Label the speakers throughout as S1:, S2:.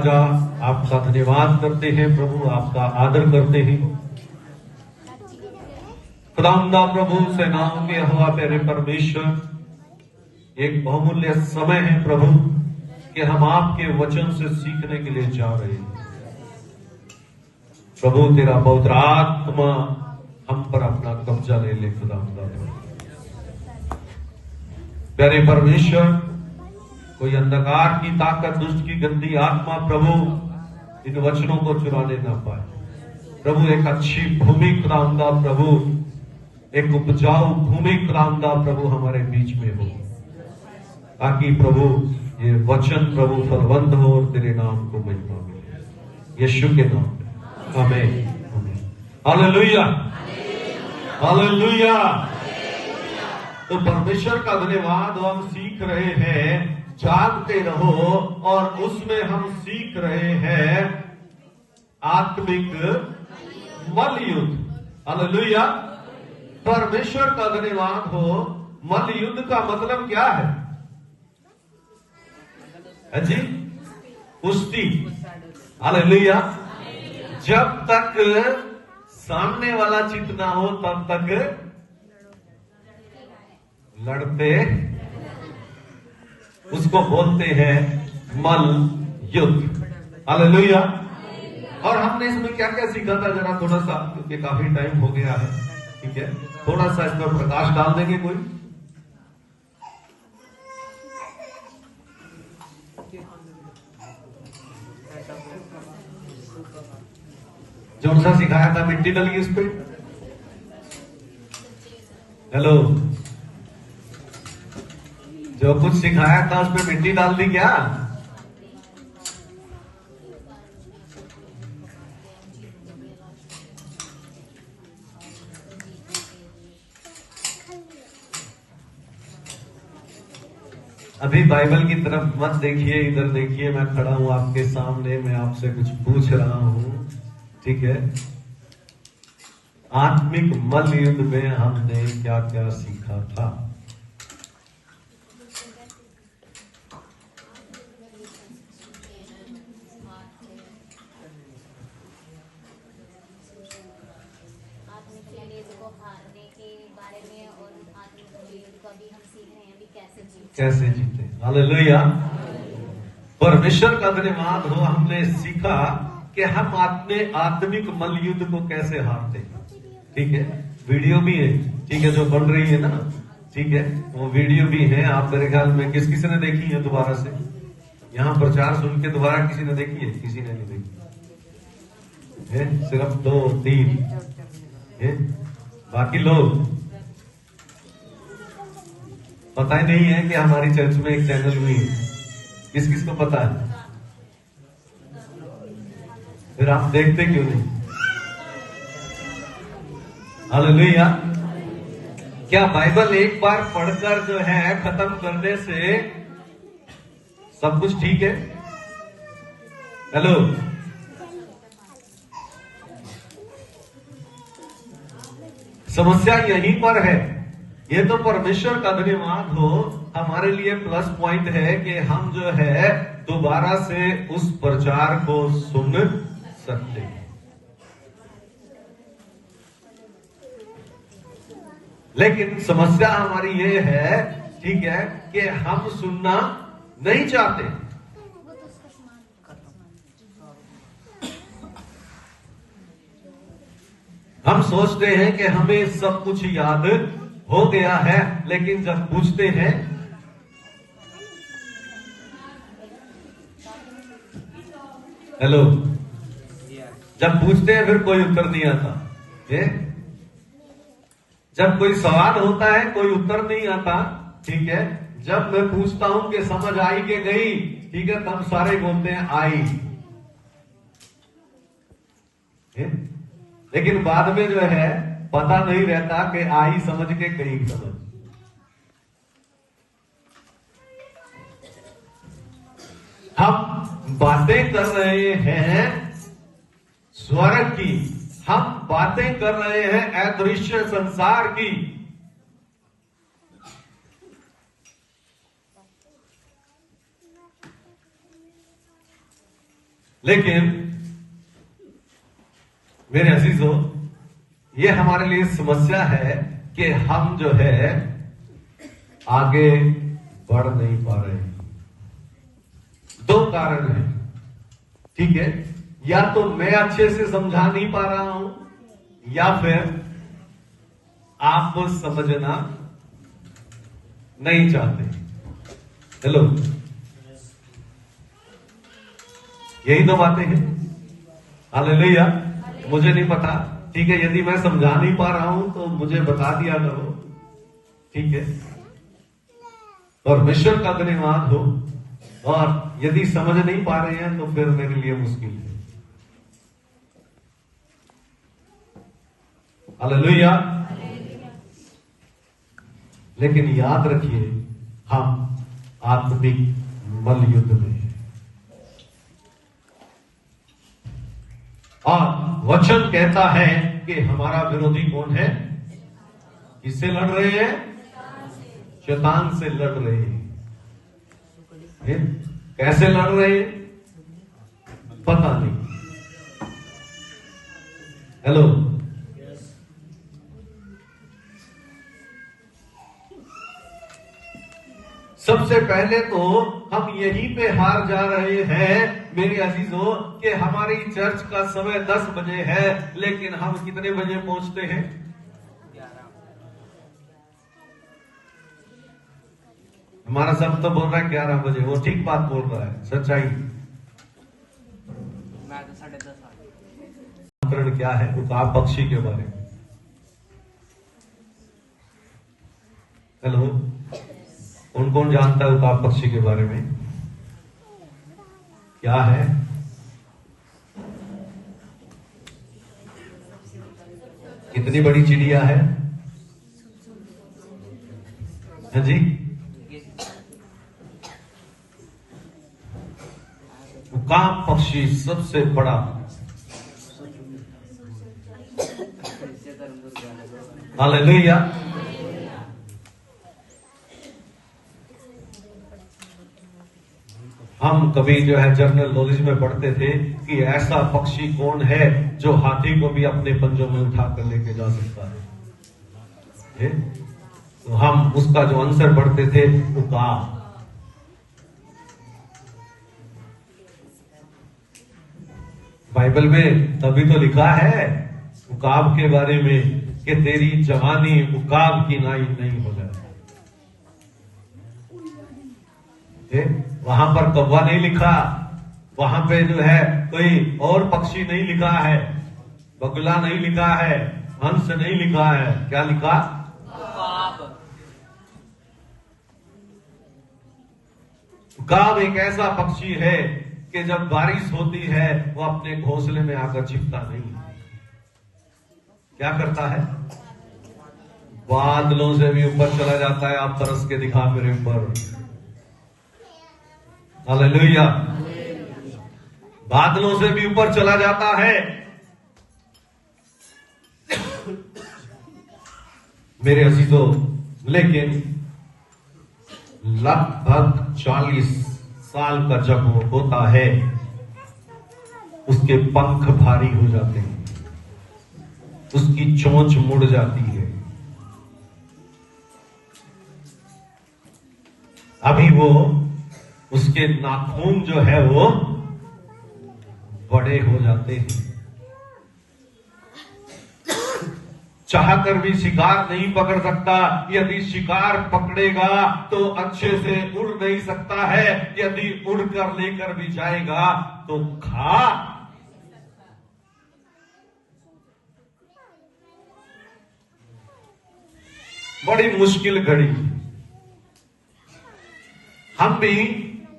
S1: राजा, आपका धन्यवाद करते हैं प्रभु, आपका आदर करते हैं। खुदावंदा प्रभु, सेनाओं के यहोवा प्यारे परमेश्वर, एक बहुमूल्य समय है प्रभु कि हम आपके वचन से सीखने के लिए जा रहे हैं। प्रभु, तेरा पवित्र आत्मा हम पर अपना कब्जा ले ले। खुदावंदा प्यारे परमेश्वर, कोई अंधकार की ताकत, दुष्ट की गंदी आत्मा प्रभु इन वचनों को चुराने ना पाए। प्रभु, एक अच्छी भूमि खुदावंदा प्रभु, एक उपजाऊ भूमि खुदावंदा प्रभु हमारे बीच में हो, ताकि प्रभु ये वचन प्रभु फलवंत हो और तेरे नाम को महिमा मिले, यीशु के नाम में आमीन। Hallelujah, hallelujah. तो परमेश्वर का धन्यवाद। हम सीख रहे हैं जागते रहो, और उसमें हम सीख रहे हैं आत्मिक मल युद्ध। हालेलुया, परमेश्वर का धन्यवाद हो। मल युद्ध का मतलब क्या है जी? कुश्ती। हालेलुया। जब तक सामने वाला चित ना हो तब तक लड़ते, उसको बोलते हैं मल युद्ध। हालेलुया। और हमने इसमें क्या क्या सीखा था, जरा थोड़ा सा, क्योंकि काफी टाइम हो गया है, ठीक है, थोड़ा सा इस पर प्रकाश डाल देंगे कोई? जो सा सिखाया था, मिट्टी डली इस पे। हेलो, जो कुछ सिखाया था उस पे मिट्टी डाल दी क्या? अभी बाइबल की तरफ मत देखिए, इधर देखिए। मैं खड़ा हूं आपके सामने, मैं आपसे कुछ पूछ रहा हूं, ठीक है? आत्मिक मल युद्ध में हमने क्या क्या सीखा था? कैसे जीते। हालेलुया। परमेश्वर का धन्यवाद हो। हमने सीखा कि हम अपने आत्मिक मल युद्ध को कैसे हारते हैं, ठीक है? वीडियो भी है, ठीक है, जो बन रही है ना, ठीक है, वो वीडियो भी है। आप मेरे ख्याल में किसी ने देखी है दोबारा से? यहाँ प्रचार सुन के दोबारा किसी ने देखी है? किसी ने नहीं देखी है, सिर्फ 2-3 है। बाकी लोग पता ही नहीं है कि हमारी चर्च में एक चैनल भी है। किस किस को पता है? फिर आप देखते क्यों नहीं? हालेलुया। क्या बाइबल एक बार पढ़कर जो है खत्म करने से सब कुछ ठीक है? हेलो, समस्या यहीं पर है। ये तो परमेश्वर का धन्यवाद हो, हमारे लिए प्लस पॉइंट है कि हम जो है दोबारा से उस प्रचार को सुन सकते हैं। लेकिन समस्या हमारी ये है, ठीक है, कि हम सुनना नहीं चाहते। हम सोचते हैं कि हमें सब कुछ याद हो गया है, लेकिन जब पूछते हैं, हेलो, जब पूछते हैं फिर कोई उत्तर नहीं आता। जब कोई सवाल होता है कोई उत्तर नहीं आता, ठीक है। जब मैं पूछता हूं कि समझ आई कि गई, ठीक है, तब सारे बोलते हैं आई। लेकिन बाद में जो है पता नहीं रहता कि आई समझ के गई समझ। हम बातें कर रहे हैं स्वर्ग की, हम बातें कर रहे हैं अदृश्य संसार की। लेकिन मेरे अजीजों, ये हमारे लिए समस्या है कि हम जो है आगे बढ़ नहीं पा रहे हैं। दो कारण है, ठीक है। या तो मैं अच्छे से समझा नहीं पा रहा हूं, या फिर आप समझना नहीं चाहते। हेलो, यही तो बातें हैं। हालेलुया। मुझे नहीं पता, ठीक है। यदि मैं समझा नहीं पा रहा हूं तो मुझे बता दिया करो, ठीक है। परमेश्वर का धन्यवाद हो। और यदि समझ नहीं पा रहे हैं तो फिर मेरे लिए मुश्किल है। हालेलुया। लेकिन याद रखिए, हम आत्मिक मल्लयुद्ध में हैं। और वचन कहता है कि हमारा विरोधी कौन है? किससे लड़ रहे हैं? शैतान से लड़ रहे हैं। कैसे लड़ रहे हैं? पता नहीं। हेलो, सबसे पहले तो हम यहीं पे हार जा रहे हैं मेरे अजीजों कि हमारी चर्च का समय 10 बजे है, लेकिन हम कितने बजे पहुंचते हैं?
S2: 11।
S1: हमारा सब तो बोल रहा है 11 बजे। वो ठीक बात बोल रहा है, सच्चाई।
S2: मैं तो 10:30
S1: नामकरण क्या है? उकाब पक्षी के बारे में। हेलो, कौन कौन जानता है उकाब पक्षी के बारे में? क्या है? कितनी बड़ी चिड़िया है? हाँ जी, उकाब पक्षी सबसे बड़ा। हालेलुया। हम कभी जो है जनरल नॉलेज में पढ़ते थे कि ऐसा पक्षी कौन है जो हाथी को भी अपने पंजों में उठाकर लेके जा सकता है। तो हम उसका जो आंसर पढ़ते थे, उकाब। बाइबल में तभी तो लिखा है उकाब के बारे में कि तेरी जवानी उकाब की नाई नहीं हो जाए। वहां पर कौवा नहीं लिखा, वहां पे जो है कोई और पक्षी नहीं लिखा है, बगुला नहीं लिखा है, हंस नहीं लिखा है। क्या लिखा? उकाब एक ऐसा पक्षी है कि जब बारिश होती है वो अपने घोंसले में आकर छिपता नहीं। क्या करता है? बादलों से भी ऊपर चला जाता है। आप तरस के दिखा मेरे ऊपर। हालेलुया। बादलों से भी ऊपर चला जाता है। मेरे अजीजों, लेकिन लगभग 40 साल का जब वो होता है, उसके पंख भारी हो जाते हैं, उसकी चोंच मुड़ जाती है। अभी वो उसके नाखून जो है वो बड़े हो जाते हैं। चाहकर भी शिकार नहीं पकड़ सकता। यदि शिकार पकड़ेगा तो अच्छे से उड़ नहीं सकता है। यदि उड़कर लेकर भी जाएगा तो खा। बड़ी मुश्किल घड़ी। हम भी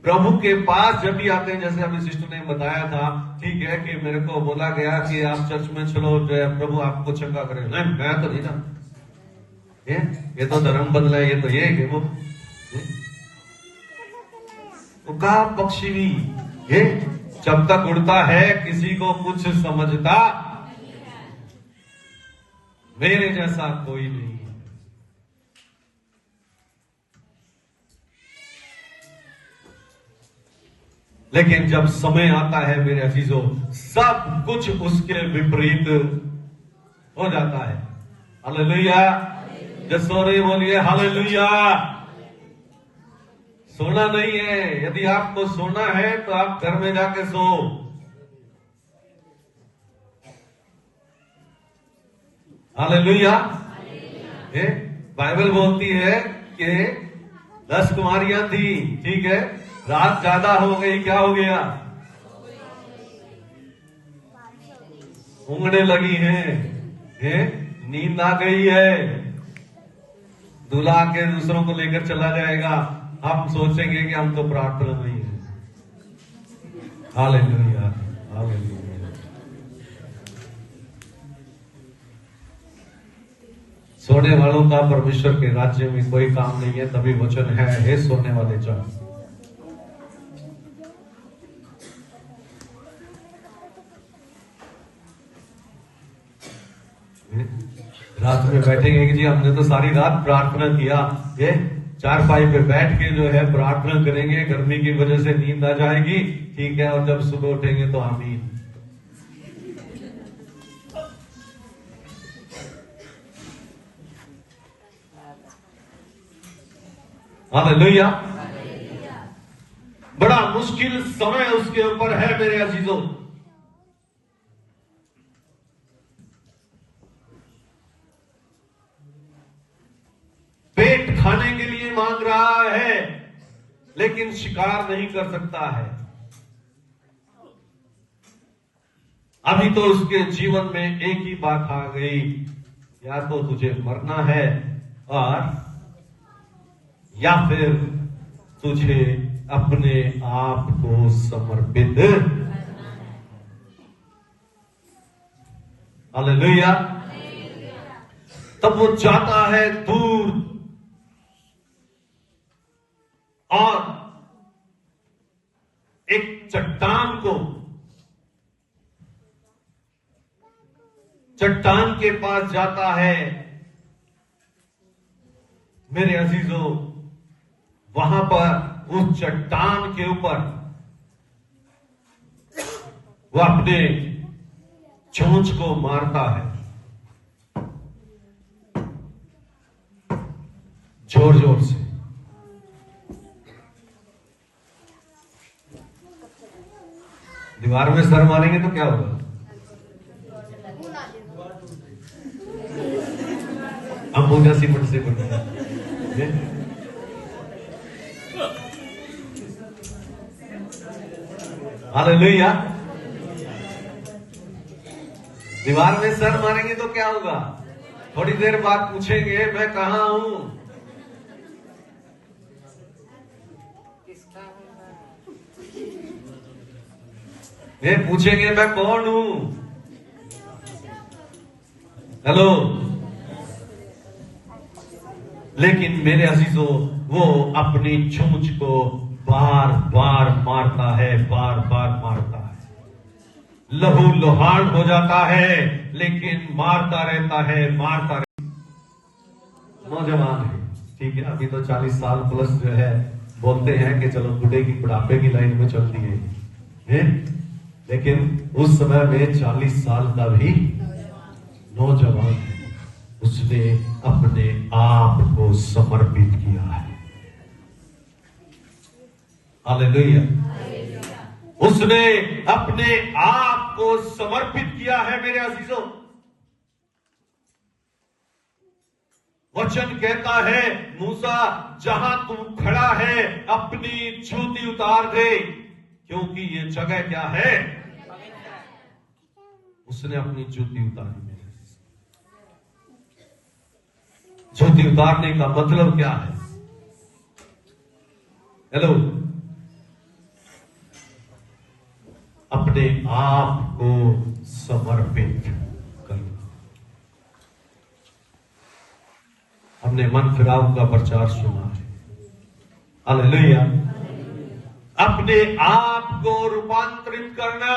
S1: प्रभु के पास जब भी आते हैं, जैसे अभी सिस्टर ने बताया था, ठीक है, कि मेरे को बोला गया कि आप चर्च में चलो, जो है प्रभु आपको चंगा करे। नहीं, मैं तो नहीं जानता, ये तो धर्म बदला है, ये तो ये कि वो उकाब पक्षी भी ये जब तक उड़ता है किसी को कुछ समझता मेरे जैसा कोई नहीं। लेकिन जब समय आता है मेरे अजीजों, सब कुछ उसके विपरीत हो जाता है। हालेलुया, जसोरे बोलिए हालेलुया। सोना नहीं है, यदि आपको सोना है तो आप घर में जाके सो। हालेलुया। बाइबल बोलती है कि 10 कुमारियां थी, ठीक है, रात ज्यादा हो गई, क्या हो गया? ऊँघने लगी हैं, नींद आ गई है। दूल्हा के दूसरों को लेकर चला जाएगा, हम सोचेंगे कि हम तो प्रार्थना नहीं है। Hallelujah, hallelujah. सोने वालों का परमेश्वर के राज्य में कोई काम नहीं है, तभी वचन है, हे सोने वाले जाग। रात में बैठेंगे कि जी हमने तो सारी रात प्रार्थना किया, ये चारपाई पे बैठ के जो है प्रार्थना करेंगे, गर्मी की वजह से नींद आ जाएगी, ठीक है, और जब सुबह उठेंगे तो आमीन। हालेलुया। बड़ा मुश्किल समय उसके ऊपर है मेरे अजीजों। पेट खाने के लिए मांग रहा है, लेकिन शिकार नहीं कर सकता है। अभी तो उसके जीवन में एक ही बात आ गई, या तो तुझे मरना है और या फिर तुझे अपने आप को समर्पित। हालेलुया। तब वो जाता है दूर और एक चट्टान के पास जाता है मेरे अजीजों। वहां पर उस चट्टान के ऊपर वो अपने चोंच को मारता है, जोर जोर से। दीवार में सर मारेंगे तो क्या होगा? अंबुजा सीमेंट से बना है। हालेलुया। दीवार में सर मारेंगे तो क्या होगा? थोड़ी देर बाद पूछेंगे मैं कहां हूं। ये पूछेंगे मैं कौन हूं। हेलो। लेकिन मेरे अजीजों, वो अपनी चोंच को बार बार मारता है, बार बार मारता है। लहू लुहान हो जाता है, लेकिन मारता रहता है, मारता रहता है। नौजवान है, ठीक है, अभी तो 40 साल प्लस जो है, बोलते हैं कि चलो बूढ़े की बुढ़ापे की लाइन में चलती है? लेकिन उस समय में 40 साल का भी नौजवान है। उसने अपने आप को समर्पित किया है। हालेलुया। उसने अपने आप को समर्पित किया है मेरे अजीजों। वचन कहता है, मूसा जहां तू खड़ा है अपनी जूती उतार दे, क्योंकि ये जगह क्या है? उसने अपनी जूती उतारी। मेरे जूती उतारने का मतलब क्या है? हेलो। अपने आप को समर्पित करना। हमने मन फिराव का प्रचार सुना है। हालेलुया। अपने आप को रूपांतरित करना।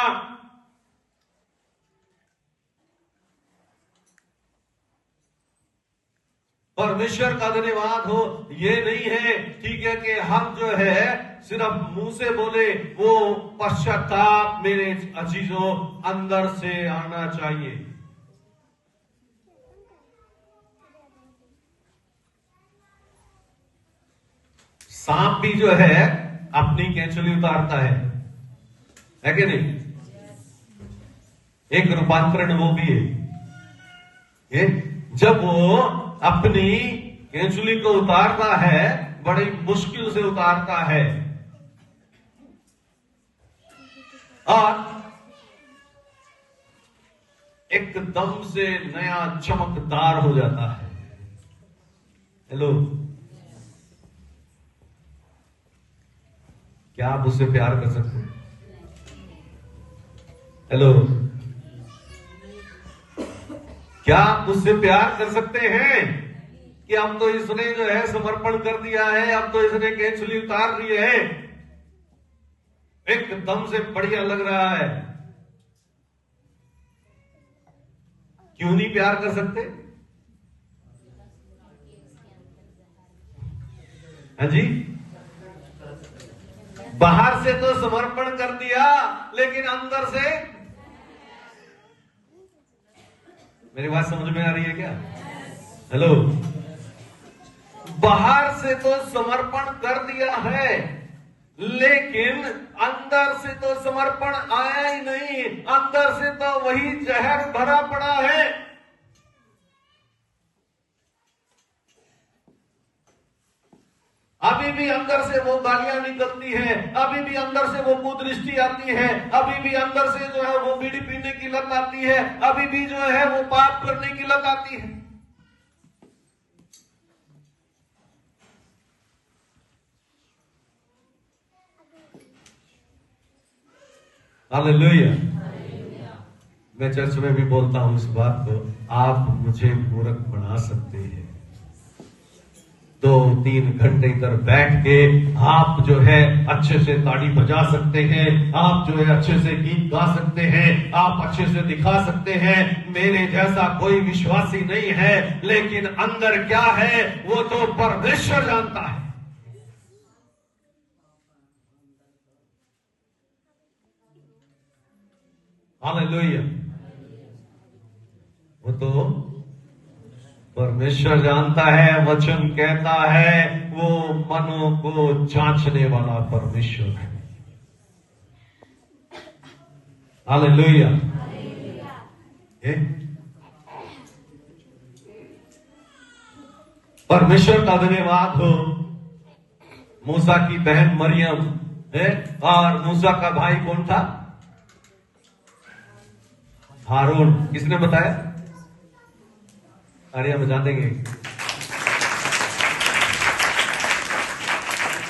S1: परमेश्वर का धन्यवाद हो। ये नहीं है, ठीक है, कि हम जो है सिर्फ मुंह से बोले, वो पश्चाताप मेरे अजीजों अंदर से आना चाहिए। सांप भी जो है अपनी केंचुली उतारता है कि नहीं? एक रूपांतरण वो भी है। जब वो अपनी केंचुली को उतारता है, बड़ी मुश्किल से उतारता है, और एकदम से नया चमकदार हो जाता है। हेलो, क्या आप उससे प्यार कर सकते हैं? हेलो, क्या आप उससे प्यार कर सकते हैं कि अब तो इसने जो है समर्पण कर दिया है, अब तो इसने केंचुली उतार ली है, एकदम से बढ़िया लग रहा है, क्यों नहीं प्यार कर सकते? हाँ जी, बाहर से तो समर्पण कर दिया, लेकिन अंदर से, मेरी बात समझ में आ रही है क्या? हेलो, बाहर से तो समर्पण कर दिया है, लेकिन अंदर से तो समर्पण आया ही नहीं, अंदर से तो वही जहर भरा पड़ा है। अभी भी अंदर से वो गालियां निकलती हैं, अभी भी अंदर से वो कुदृष्टि आती है, अभी भी अंदर से जो है वो बीड़ी पीने की लत आती है, अभी भी जो है वो पाप करने की लत आती है। हालेलुया। मैं चर्च में भी बोलता हूं इस बात को, आप मुझे मूर्ख बना सकते हैं, 2-3 घंटे इधर बैठ के आप जो है अच्छे से ताड़ी बजा सकते हैं, आप जो है अच्छे से गीत गा सकते हैं, आप अच्छे से दिखा सकते हैं, मेरे जैसा कोई विश्वासी नहीं है, लेकिन अंदर क्या है वो तो परमेश्वर जानता है। हालेलुया। वो तो परमेश्वर जानता है, वचन कहता है वो मनों को जांचने वाला परमेश्वर है। हालेलुया। परमेश्वर का धन्यवाद हो। मूसा की बहन मरियम है, और मूसा का भाई कौन था? हारून। किसने बताया? अरे हम बजा देंगे।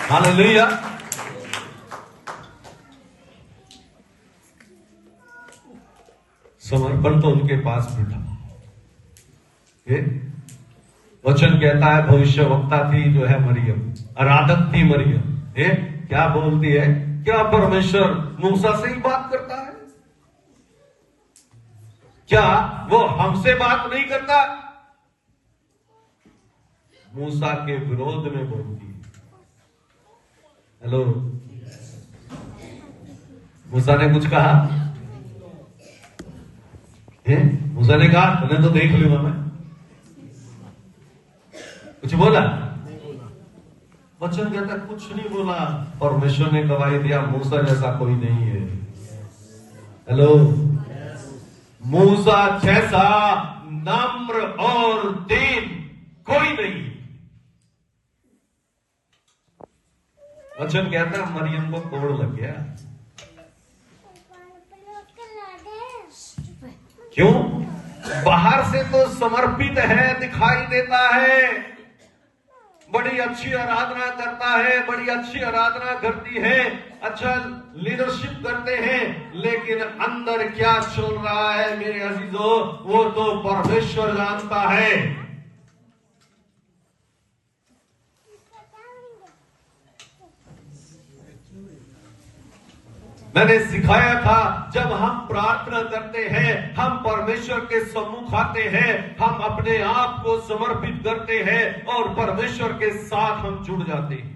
S1: हालेलुया। समर्पण तो उनके पास भी था। वचन कहता है भविष्य वक्ता थी जो है मरियम, आराधक थी मरियम। क्या बोलती है? क्या परमेश्वर मूसा से ही बात करता है? क्या वो हमसे बात नहीं करता? मूसा के विरोध में बोलती है। हेलो, मूसा ने कुछ कहा? मूसा ने कहा मैंने तो देख लूंगा, मैं कुछ बोला? वचन कहता कुछ नहीं बोला। परमेश्वर ने गवाही दिया मूसा जैसा कोई नहीं है। हेलो, मूसा जैसा नम्र और दीन कोई नहीं। वचन कहता है मरियम को कोड़ लग गया। क्यों? बाहर से तो समर्पित है, दिखाई देता है, बड़ी अच्छी आराधना करता है, बड़ी अच्छी आराधना करती है, अच्छा लीडरशिप करते हैं, लेकिन अंदर क्या चल रहा है मेरे अजीजों वो तो परमेश्वर जानता है। मैंने सिखाया था जब हम हम प्रार्थना करते हैं, हम परमेश्वर के सम्मुख आते हैं, हम अपने आप को समर्पित करते हैं और परमेश्वर के साथ हम जुड़ जाते हैं।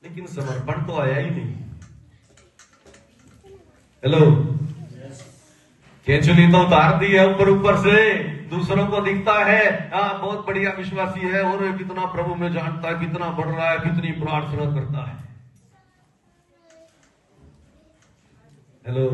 S1: लेकिन समर्पण तो आया ही नहीं। हेलो, केंचुली तो उतार दी है ऊपर ऊपर से, दूसरों को दिखता है हाँ बहुत बढ़िया विश्वासी है और कितना प्रभु में जानता है, कितना बढ़ रहा है, कितनी प्रार्थना करता है। हेलो,